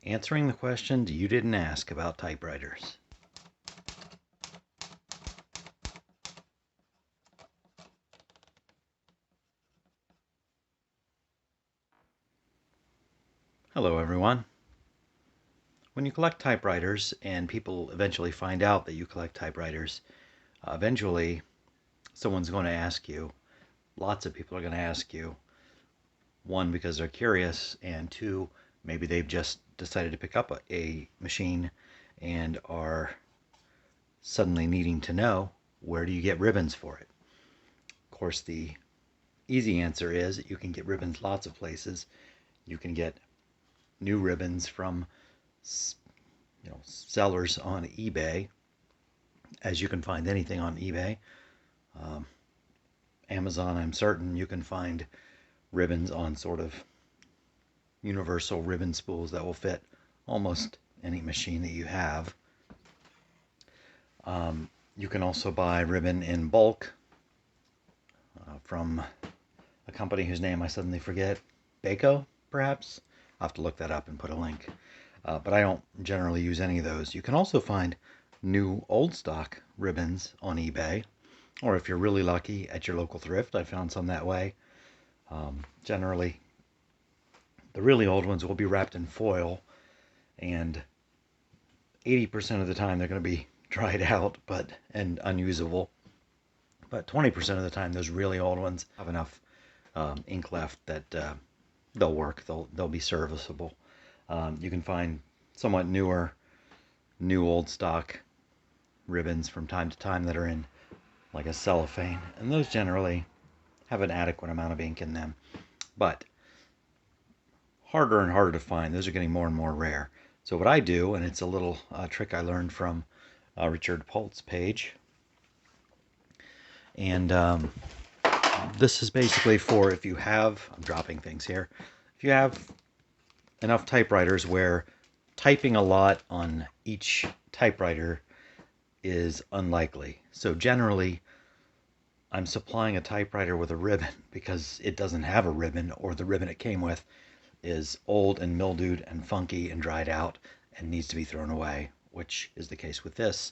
answering the questions you didn't ask about typewriters. Hello everyone. When you collect typewriters, and people eventually find out that you collect typewriters, eventually someone's going to ask you, lots of people are going to ask you, one, because they're curious, and two, maybe they've just decided to pick up a machine and are suddenly needing to know, where do you get ribbons for it? Of course, the easy answer is you can get ribbons lots of places. You can get new ribbons from sellers on eBay, as you can find anything on eBay. Amazon, I'm certain you can find ribbons on sort of universal ribbon spools that will fit almost any machine that you have. You can also buy ribbon in bulk from a company whose name I suddenly forget. Baco, perhaps? I'll have to look that up and put a link. But I don't generally use any of those. You can also find new old stock ribbons on eBay, or if you're really lucky, at your local thrift. I found some that way. Generally, the really old ones will be wrapped in foil, and 80% of the time they're going to be dried out and unusable. But 20% of the time, those really old ones have enough ink left that they'll work. They'll be serviceable. You can find somewhat new old stock ribbons from time to time that are in like a cellophane, and those generally have an adequate amount of ink in them, but harder and harder to find. Those are getting more and more rare. So what I do, and it's a little trick I learned from Richard Polt's page, and this is basically for if you have, I'm dropping things here, if you have enough typewriters where typing a lot on each typewriter is unlikely. So generally, I'm supplying a typewriter with a ribbon because it doesn't have a ribbon, or the ribbon it came with is old and mildewed and funky and dried out and needs to be thrown away, which is the case with this,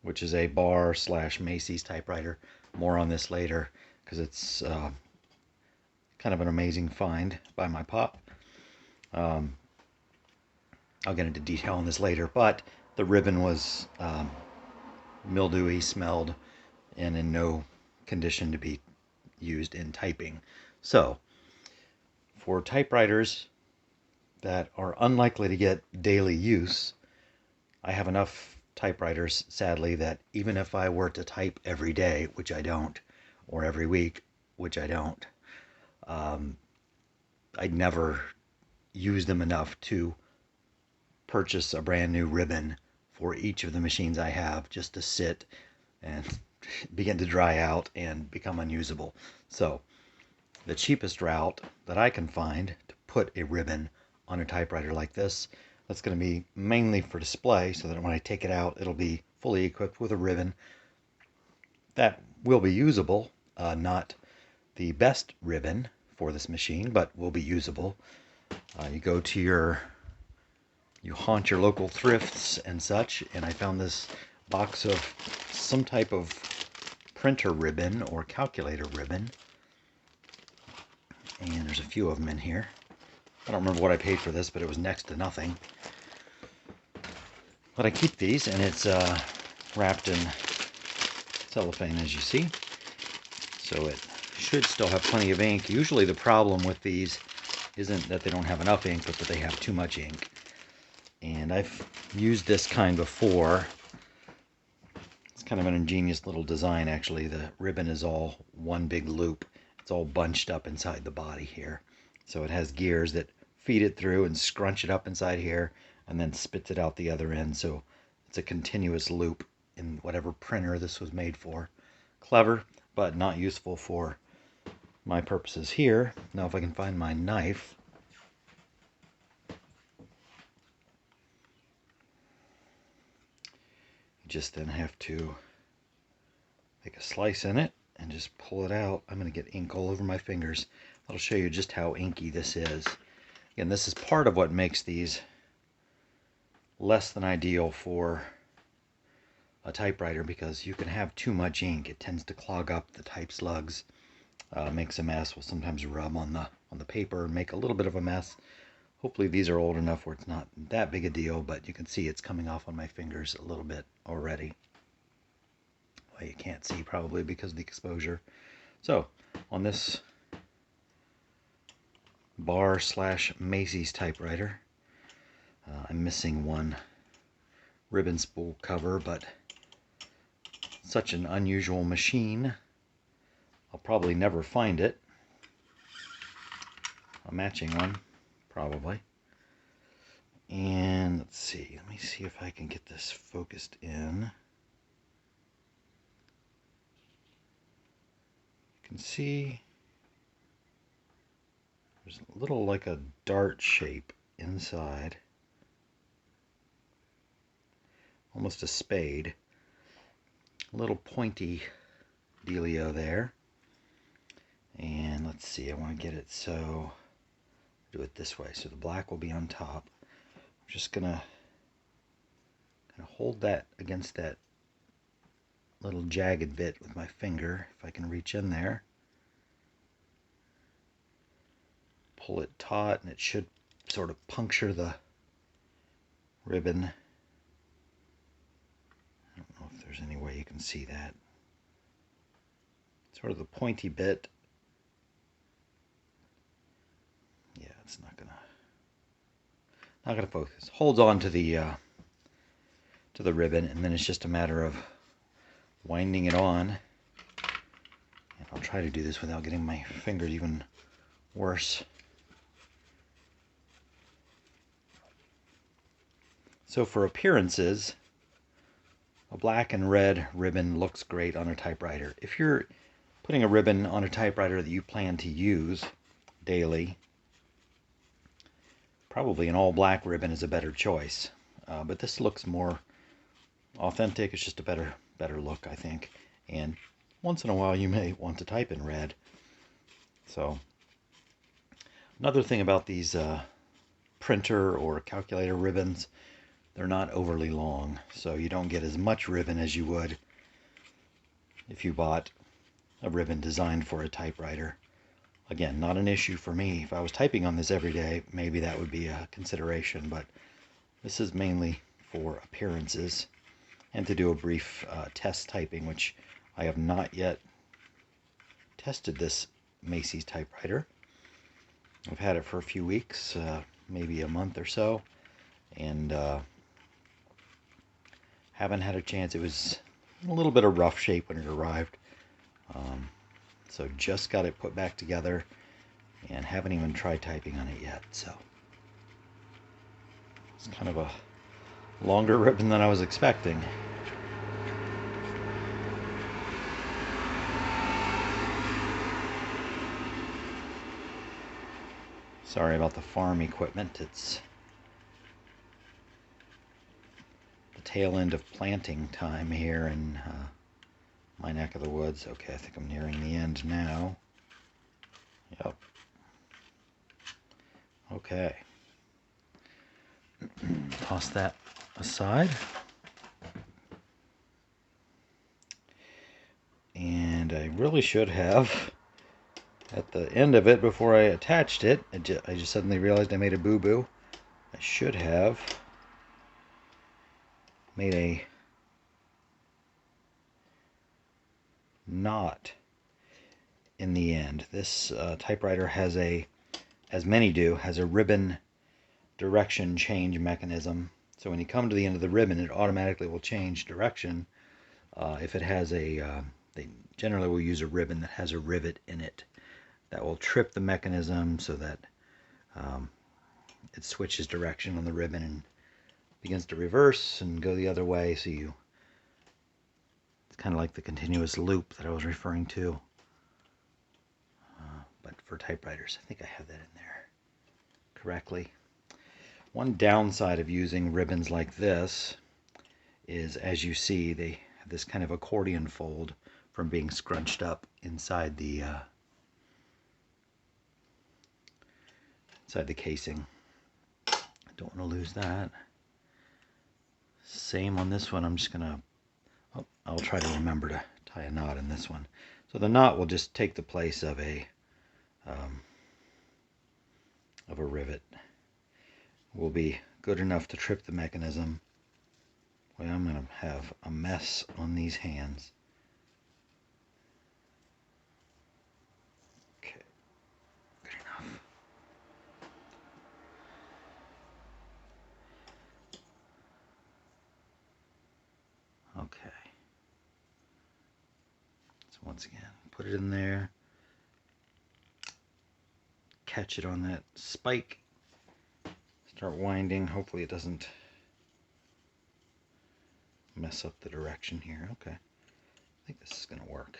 which is a Bar / Macy's typewriter. More on this later because it's kind of an amazing find by my pop. I'll get into detail on this later, but the ribbon was mildewy, smelled, and in no condition to be used in typing. So, for typewriters that are unlikely to get daily use, I have enough typewriters, sadly, that even if I were to type every day, which I don't, or every week, which I don't, I'd never use them enough to purchase a brand new ribbon for each of the machines I have, just to sit and begin to dry out and become unusable. So the cheapest route that I can find to put a ribbon on a typewriter like this, that's going to be mainly for display, so that when I take it out, it'll be fully equipped with a ribbon that will be usable. Not the best ribbon for this machine, but will be usable. You haunt your local thrifts and such, and I found this box of some type of printer ribbon or calculator ribbon, and there's a few of them in here. I don't remember what I paid for this, but it was next to nothing. But I keep these, and it's wrapped in cellophane, as you see, so it should still have plenty of ink. Usually the problem with these isn't that they don't have enough ink, but that they have too much ink. And I've used this kind before. It's kind of an ingenious little design, actually. The ribbon is all one big loop. It's all bunched up inside the body here. So it has gears that feed it through and scrunch it up inside here, and then spits it out the other end. So it's a continuous loop in whatever printer this was made for. Clever, but not useful for my purposes here. Now if I can find my knife. Just then have to take a slice in it and just pull it out. I'm going to get ink all over my fingers. That'll show you just how inky this is. Again, this is part of what makes these less than ideal for a typewriter because you can have too much ink. It tends to clog up the type slugs, makes a mess. Will sometimes rub on the paper and make a little bit of a mess. Hopefully these are old enough where it's not that big a deal, but you can see it's coming off on my fingers a little bit already. Well, you can't see probably because of the exposure. So on this Bar/Macy's typewriter, I'm missing one ribbon spool cover, but such an unusual machine, I'll probably never find it. A matching one, probably. And let's see, let me see if I can get this focused in. You can see there's a little like a dart shape inside. Almost a spade. A little pointy dealio there. And let's see, I want to get it so, do it this way. So the black will be on top. I'm just going to kind of hold that against that little jagged bit with my finger, if I can reach in there. Pull it taut, and it should sort of puncture the ribbon. I don't know if there's any way you can see that. Sort of the pointy bit. Yeah, it's not gonna focus. Holds on to the ribbon, and then it's just a matter of winding it on. And I'll try to do this without getting my finger even worse. So for appearances, a black and red ribbon looks great on a typewriter. If you're putting a ribbon on a typewriter that you plan to use daily, probably an all black ribbon is a better choice. But this looks more authentic. It's just a better look, I think. And once in a while you may want to type in red. So another thing about these printer or calculator ribbons, they're not overly long, so you don't get as much ribbon as you would if you bought a ribbon designed for a typewriter. Again, not an issue for me. If I was typing on this every day, maybe that would be a consideration, but this is mainly for appearances and to do a brief test typing, which I have not yet tested this Macy's typewriter. I've had it for a few weeks, maybe a month or so, and haven't had a chance. It was a little bit of rough shape when it arrived. So just got it put back together and haven't even tried typing on it yet. So it's kind of a longer ribbon than I was expecting. Sorry about the farm equipment. It's the tail end of planting time here in my neck of the woods. Okay, I think I'm nearing the end now. Yep. Okay. Toss that aside. And I really should have, at the end of it, before I attached it, I just suddenly realized I made a boo-boo. I should have made a knot in the end. This typewriter has as many do, has a ribbon direction change mechanism. So when you come to the end of the ribbon, it automatically will change direction. If it has they generally will use a ribbon that has a rivet in it that will trip the mechanism so that it switches direction on the ribbon and begins to reverse and go the other way. So it's kind of like the continuous loop that I was referring to. But for typewriters, I think I have that in there correctly. One downside of using ribbons like this is, as you see, they have this kind of accordion fold from being scrunched up inside the casing. I don't want to lose that. Same on this one. I'm just gonna, oh, I'll try to remember to tie a knot in this one. So the knot will just take the place of a rivet. Will be good enough to trip the mechanism. Well, I'm gonna have a mess on these hands. Okay, good enough. Okay. So once again, put it in there. Catch it on that spike. Start winding. Hopefully it doesn't mess up the direction here. Okay. I think this is going to work.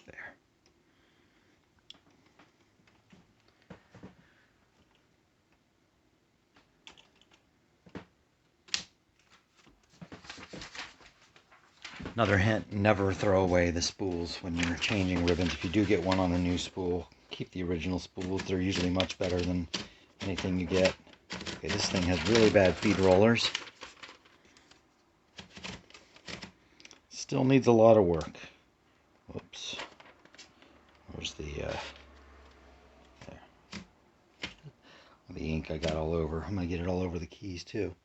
There. Another hint, never throw away the spools when you're changing ribbons. If you do get one on a new spool, keep the original spools. They're usually much better than anything you get. Okay, this thing has really bad feed rollers. Still needs a lot of work. Whoops. Where's the there. The ink I got all over. I'm gonna get it all over the keys too.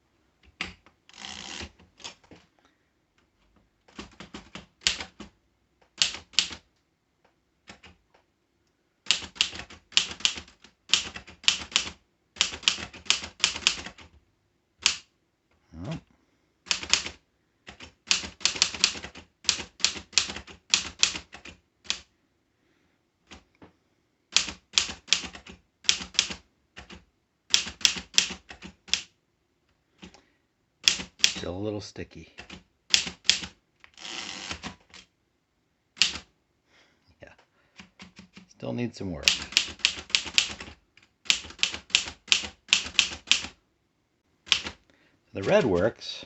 Oh. Still a little sticky. Yeah. Still needs some work. The red works.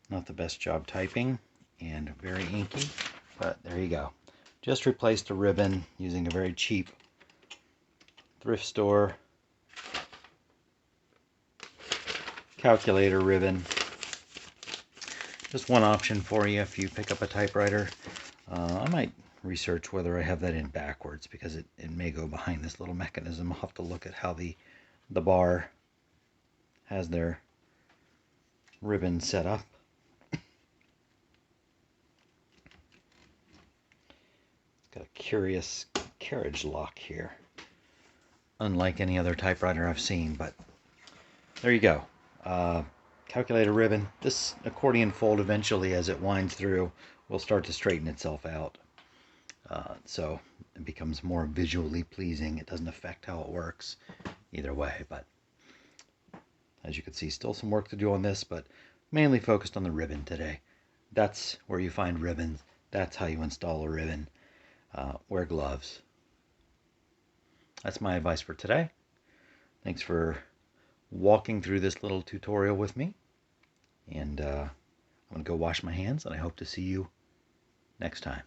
Not the best job typing and very inky, but there you go. Just replaced a ribbon using a very cheap thrift store calculator ribbon. Just one option for you if you pick up a typewriter. I might research whether I have that in backwards because it may go behind this little mechanism. I'll have to look at how the bar has their ribbon set up. Got a curious carriage lock here, unlike any other typewriter I've seen, but there you go. Calculator ribbon. This accordion fold eventually, as it winds through, will start to straighten itself out, so it becomes more visually pleasing. It doesn't affect how it works either way, but as you can see, still some work to do on this, but mainly focused on the ribbon today. That's where you find ribbons. That's how you install a ribbon. Wear gloves. That's my advice for today. Thanks for walking through this little tutorial with me. And I'm going to go wash my hands, and I hope to see you next time.